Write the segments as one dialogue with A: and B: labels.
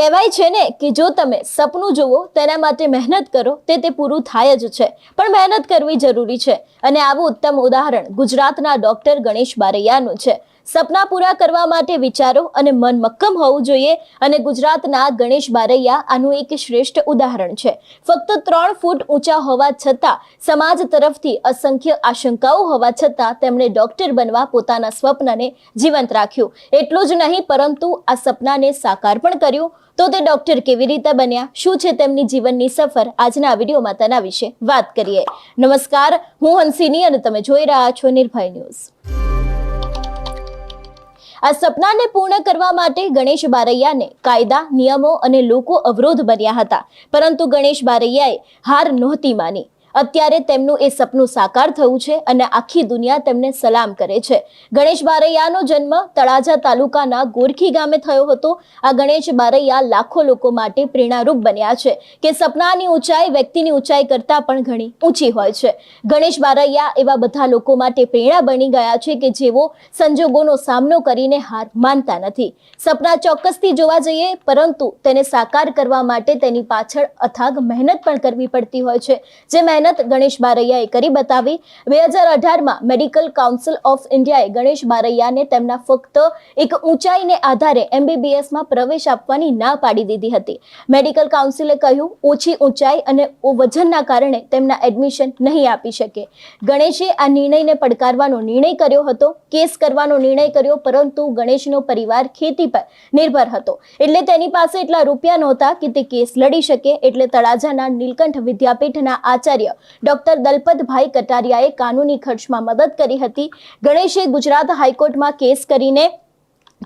A: કહેવાય છે ને કે જો તમે સપનું જુઓ તેના માટે મહેનત કરો તે પૂરું થાય જ છે, પણ મહેનત કરવી જરૂરી છે. અને આવું ઉત્તમ ઉદાહરણ ગુજરાતના ડોક્ટર ગણેશ બારૈયાનું છે. સપના પૂરા કરવા માટે વિચારો અને મન મક્કમ હોવું જોઈએ, અને ગુજરાતના ગણેશ બારૈયા આનું એક શ્રેષ્ઠ ઉદાહરણ છે. ફક્ત 3 ફૂટ ઊંચા હોવા છતાં, સમાજ તરફથી અસંખ્ય આશંકાઓ હોવા છતાં તેમણે ડોક્ટર બનવા પોતાના સ્વપ્નને જીવંત રાખ્યું. એટલું જ નહીં, પરંતુ આ સપનાને સાકાર પણ કર્યું. તો તે ડોક્ટર કેવી રીતે બન્યા, શું છે તેમની જીવનની સફર, આજના વિડીયોમાં તેના વિશે વાત કરીએ. નમસ્કાર, હું હંસિની અને તમે જોઈ રહ્યા છો નિર્ભય ન્યૂઝ. આ સપનાને પૂર્ણ કરવા માટે ગણેશ બારૈયાને કાયદા, નિયમો અને લોકો અવરોધ બન્યા હતા, પરંતુ ગણેશ બારૈયાએ હાર નહોતી માની. અત્યારે તેમનું એ સપનું સાકાર થયું છે અને આખી દુનિયા તેમને સલામ કરે છે. ગણેશ બારૈયાનો જન્મ તળાજા તાલુકાના ગોરખી ગામે થયો હતો. આ ગણેશ બારૈયા લાખો લોકો માટે પ્રેરણારૂપ બન્યા છે કે સપનાની ઊંચાઈ વ્યક્તિની ઊંચાઈ કરતાં પણ ઘણી ઊંચી હોય છે. ગણેશ બારૈયા એવા બધા લોકો માટે પ્રેરણા બની ગયા છે કે જેઓ સંજોગોનો સામનો કરીને હાર માનતા નથી. સપના ચોક્કસથી જોવા જઈએ, પરંતુ તેને સાકાર કરવા માટે તેની પાછળ અથાગ મહેનત પણ કરવી પડતી હોય છે, જે મહેનત ગણેશ બારૈયાએ કરી બતાવી. 2018માં મેડિકલ કાઉન્સિલ ઓફ ઇન્ડિયાએ ગણેશ બારૈયાને તેમના ફક્ત એક ઊંચાઈને આધારે MBBSમાં પ્રવેશ આપવાની ના પાડી દીધી હતી. મેડિકલ કાઉન્સિલે કહ્યું, ઓછી ઊંચાઈ અને વજનના કારણે તેમના એડમિશન નહીં આપી શકે. ગણેશે આ નિર્ણયને પડકારવાનો નિર્ણય કર્યો હતો, કેસ કરવાનો નિર્ણય કર્યો, પરંતુ ગણેશનો પરિવાર ખેતી પર નિર્ભર હતો, એટલે તેની પાસે એટલા રૂપિયા નહોતા કે તે કેસ લડી શકે. એટલે તળાજાના નીલકંઠ વિદ્યાપીઠના આચાર્ય ડોક્ટર દલપતભાઈ કટારિયાએ કાનૂની ખર્ચમાં મદદ કરી હતી. ગણેશે ગુજરાત હાઈકોર્ટમાં કેસ કરીને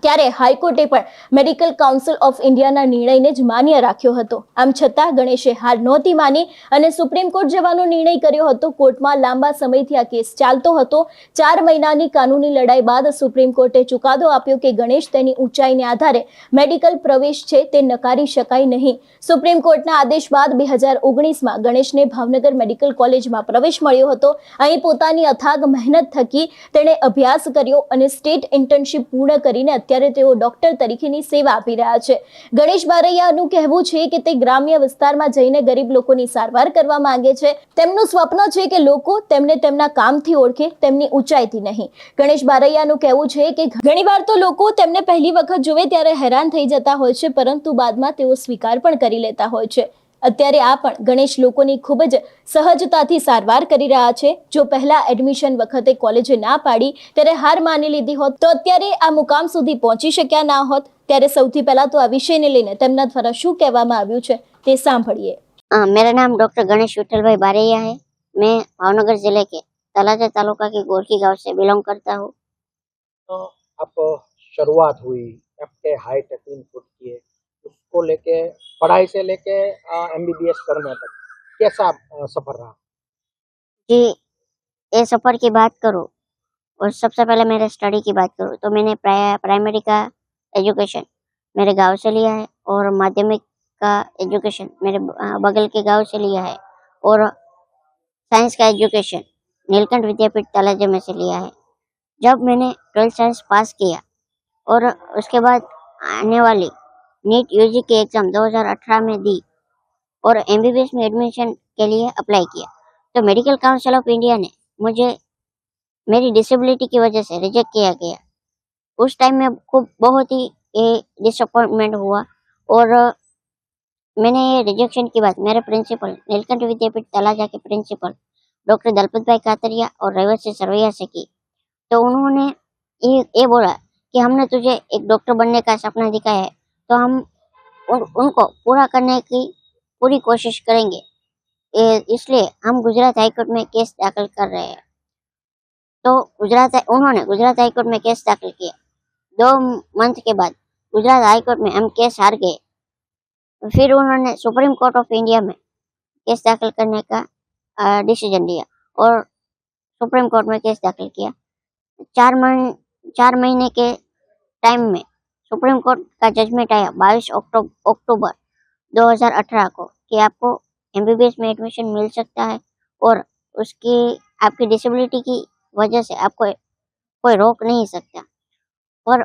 A: ત્યારે હાઈકોર્ટે પણ મેડિકલ કાઉન્સિલ ઓફ ઇન્ડિયાના નિર્ણયને જ માન્ય રાખ્યો હતો. આમ છતાં ગણેશે હાર નહોતી માની અને સુપ્રીમ કોર્ટ જવાનો નિર્ણય કર્યો હતો. કોર્ટમાં લાંબા સમયથી આ કેસ ચાલતો હતો. 4 મહિનાની કાનૂની લડાઈ બાદ સુપ્રીમ કોર્ટે ચુકાદો આપ્યો કે ગણેશ તેની ઊંચાઈને આધારે મેડિકલ પ્રવેશ છે તે નકારી શકાય નહીં. સુપ્રીમ કોર્ટના આદેશ બાદ 2019માં ગણેશને ભાવનગર મેડિકલ કોલેજમાં પ્રવેશ મળ્યો હતો. અહીં પોતાની અથાગ મહેનત થકી તેણે અભ્યાસ કર્યો અને સ્ટેટ ઇન્ટર્નશીપ પૂર્ણ કરીને અત્યારે તેઓ ડોક્ટર તરીકેની સેવા આપી રહ્યા છે. ગણેશ બારૈયાનું કહેવું છે કે તે ગ્રામ્ય વિસ્તારમાં જઈને ગરીબ લોકોની સારવાર કરવા માંગે છે. તેમનું સ્વપ્ન છે કે લોકો તેમને તેમના કામથી ઓળખે, તેમની ઊંચાઈથી નહીં. ગણેશ બારૈયાનું કહેવું છે કે ઘણીવાર તો લોકો તેમને પહેલી વખત જોવે ત્યારે હેરાન થઈ જતા હોય છે, પરંતુ બાદમાં તેઓ સ્વીકાર પણ કરી લેતા હોય છે. અત્યારે આ પણ ગણેશ લોકોની ખૂબ જ સહજતાથી સારવાર કરી રહ્યા છે. જો પહેલા એડમિશન વખતે કોલેજે ના પાડી ત્યારે હાર માની લીધી હોત તો અત્યારે આ મુકામ સુધી પહોંચી શક્યા ના હોત. ત્યારે સૌથી પહેલા તો આ વિષયને લઈને તેમના દ્વારા શું કહેવામાં આવ્યું છે તે સાંભળીએ.
B: मेरा नाम डॉक्टर गणेश विठल भाई बारैया है। मैं भावनगर जिले के तलाजा तालुका के गोरखी गांव से बिलोंग करता हूँ।
C: तो आप शुरुआत हुई, आपके हाइट 3 फुट की है, उसको लेके पढ़ाई से लेके MBBS करने तक कैसा सफर रहा?
B: जी, ये सफ़र की बात करूँ और सबसे पहले मेरे स्टडी की बात करूँ तो मैंने प्राइमरी का एजुकेशन मेरे गांव से लिया है और माध्यमिक का एजुकेशन मेरे बगल के गांव से लिया है और साइंस का एजुकेशन नीलकंठ विद्यापीठ तलाजा में से लिया है। जब मैंने 12th साइंस पास किया और उसके बाद आने वाली नीट यूजी की एग्ज़ाम 2018 में दी और MBBS में एडमिशन के लिए अप्लाई किया, तो मेडिकल काउंसिल ऑफ इंडिया ने मुझे मेरी डिसेबिलिटी की वजह से रिजेक्ट किया गया। उस टाइम में बहुत ही डिसअपॉइंटमेंट हुआ और मैंने ये रिजेक्शन की बात मेरे प्रिंसिपल नीलकंठ विद्यापीठ तलाजा के प्रिंसिपल डॉक्टर दलपतभाई कातरिया और रेवती सरवैया से की। तो उन्होंने ये बोला कि हमने तुझे एक डॉक्टर बनने का सपना दिखाया है, तो हम उनको पूरा करने की पूरी कोशिश करेंगे। इसलिए हम गुजरात हाईकोर्ट में केस दाखिल कर रहे हैं। तो उन्होंने गुजरात हाईकोर्ट में केस दाखिल किया। 2 मंथ के बाद गुजरात हाईकोर्ट में हम केस हार गए। फिर उन्होंने सुप्रीम कोर्ट ऑफ इंडिया में केस दाखिल करने का डिसीजन लिया और सुप्रीम कोर्ट में केस दाखिल किया। 4 महीने के टाइम में सुप्रीम कोर्ट का जजमेंट आया 22 अक्टूबर 2018 को कि आपको MBBS में एडमिशन मिल सकता है और उसकी आपकी डिसेबिलिटी की वजह से आपको कोई रोक नहीं सकता। और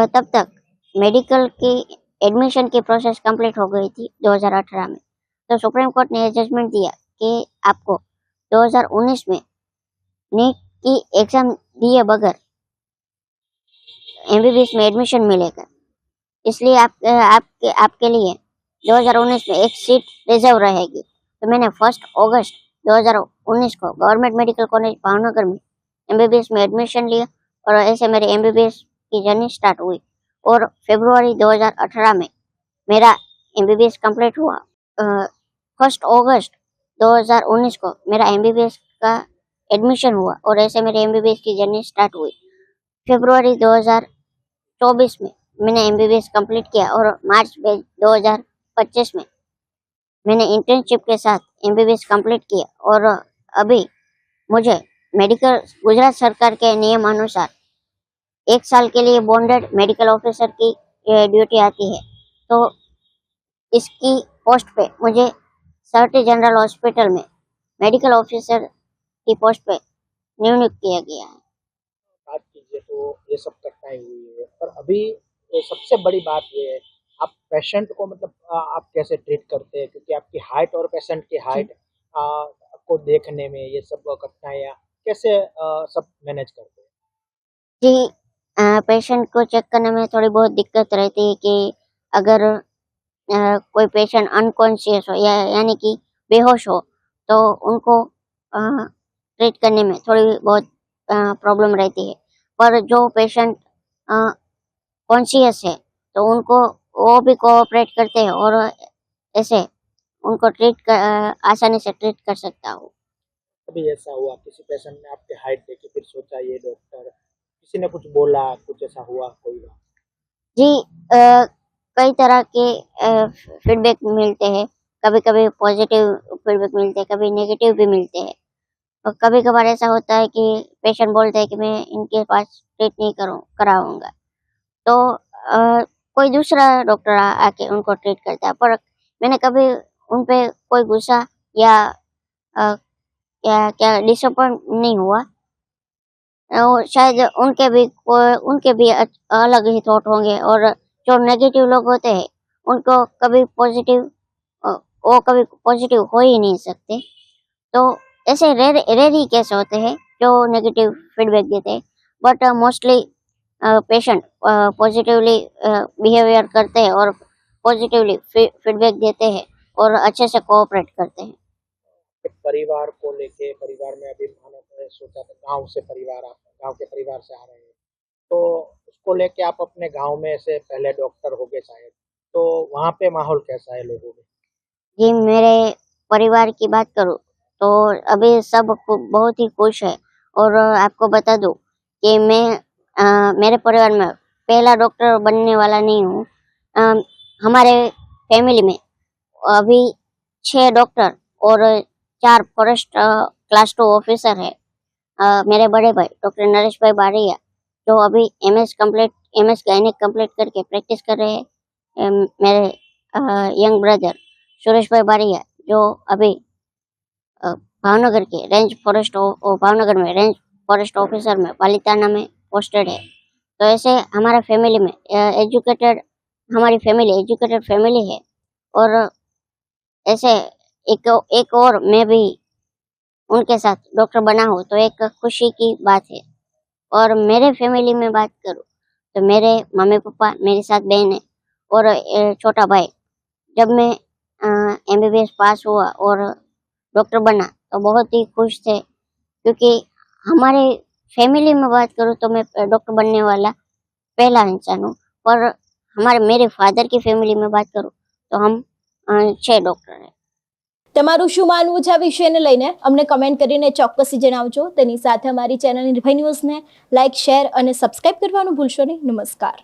B: तब तक मेडिकल की एडमिशन की प्रोसेस कंप्लीट हो गई थी 2018 में। तो सुप्रीम कोर्ट ने जजमेंट दिया कि आपको 2019 में नीट की एग्जाम दिए बगैर एमबीबीएस में एडमिशन मिलेगा। इसलिए आपके लिए 2019 में एक सीट रिजर्व रहेगी। तो मैंने 1 अगस्त 2019 को गवर्नमेंट मेडिकल कॉलेज भावनगर में एमबीबीएस में एडमिशन लिया और ऐसे मेरी एमबीबीएस की जर्नी स्टार्ट हुई और फरवरी 2018 में मेरा एमबीबीएस कंप्लीट हुआ। 1 अगस्त 2019 को मेरा एमबीबीएस का एडमिशन हुआ और ऐसे मेरी एमबीबीएस की जर्नी स्टार्ट हुई। फरवरी 2024 में मैंने एमबीबीएस कंप्लीट किया और मार्च 2025 में मैंने इंटर्नशिप के साथ एमबीबीएस कंप्लीट किया और अभी मुझे मेडिकल गुजरात सरकार के नियम अनुसार 1 साल के लिए बॉन्डेड मेडिकल ऑफिसर की ड्यूटी आती है। तो इसकी पोस्ट पे मुझे सर्टी जनरल हॉस्पिटल में मेडिकल ऑफिसर की पोस्ट पे नियुक्त किया गया है।
C: बात कीजिए तो ये सब कठिनाई हुई है, पर अभी सबसे बड़ी बात ये है, आप पेशेंट को मतलब आप कैसे ट्रीट करते हैं, क्योंकि आपकी हाइट और पेशेंट की हाइट को देखने में ये सब कठिनाइयाँ कैसे सब मैनेज करते हैं?
B: जी, पेशेंट को चेक करने में थोड़ी बहुत दिक्कत रहती है कि अगर कोई पेशेंट अनकॉन्शियस हो या यानी कि बेहोश हो तो उनको ट्रीट करने में थोड़ी बहुत प्रॉब्लम रहती है। पर जो पेशेंट कॉन्शियस है तो उनको वो भी कोऑपरेट करते हैं और ऐसे उनको आसानी से ट्रीट कर सकता हूँ।
C: कभी ऐसा हुआ किसी पेशेंट ने आपकी हाइट देखी फिर सोचा ये डॉक्टर, किसी ने कुछ बोला, कुछ ऐसा हुआ कोई बात?
B: जी, कई तरह के फीडबैक मिलते हैं। कभी कभी पॉजिटिव फीडबैक मिलते हैं, कभी नेगेटिव भी मिलते हैं। और कभी कभार ऐसा होता है कि पेशेंट बोलते हैं कि मैं इनके पास ट्रीट नहीं कराऊंगा, तो कोई दूसरा डॉक्टर आके उनको ट्रीट करता है। पर मैंने कभी उन पे कोई गुस्सा या क्या डिसअपॉइंट नहीं हुआ। और शायद उनके भी अलग ही थॉट होंगे और जो नेगेटिव लोग होते हैं उनको कभी पॉजिटिव वो कभी पॉजिटिव हो ही नहीं सकते। तो ऐसे रेयर ही केस होते हैं जो नेगेटिव फीडबैक देते हैं, but mostly patient positively behaviour करते हैं और पॉजिटिवली फीडबैक देते हैं और अच्छे से कोऑपरेट करते हैं।
C: परिवार को लेके, परिवार में अभी मैंने सोचा था गांव से परिवार, आप गांव के परिवार से आ रहे हैं, तो उसको लेके आप अपने गांव में ऐसे पहले डॉक्टर हो गए शायद, तो वहाँ पे माहौल कैसा है लोगों में?
B: जी, मेरे परिवार की बात करूँ तो अभी सब बहुत ही खुश है। और आपको बता दूं कि मैं मेरे परिवार में पहला डॉक्टर बनने वाला नहीं हूँ। हमारे फैमिली में अभी 6 डॉक्टर और 4 फॉरेस्ट क्लास 2 ऑफिसर है। मेरे बड़े भाई डॉक्टर नरेश भाई बारिया जो अभी एमएस गायनेक कंप्लीट करके प्रैक्टिस कर रहे हैं। मेरे यंग ब्रदर सुरेश भाई बारिया जो अभी भावनगर के भावनगर में रेंज फॉरेस्ट ऑफिसर में पालिताना में पोस्टेड है। तो ऐसे हमारा फैमिली में हमारी फैमिली एजुकेटेड फैमिली है। और ऐसे एक और मैं भी उनके साथ डॉक्टर बना हूँ तो एक खुशी की बात है। और मेरे फैमिली में बात करूँ तो मेरे मम्मी पापा, मेरी 7 बहन है और छोटा भाई। जब मैं एमबीबीएस पास हुआ और डॉक्टर बना तो बहुत ही खुश थे, क्योंकि हमारे फैमिली में बात करूँ तो मैं डॉक्टर बनने वाला पहला इंसान हूँ। पर मेरे फादर की फैमिली में बात करूँ तो हम 6 डॉक्टर हैं।
A: તમારું શું માનવું છે આ વિષયને લઈને અમને કમેન્ટ કરીને ચોક્કસથી જણાવજો. તેની સાથે અમારી ચેનલ નિર્ભય ન્યૂઝને લાઇક, શેર અને સબસ્ક્રાઇબ કરવાનું ભૂલશો નહીં. નમસ્કાર.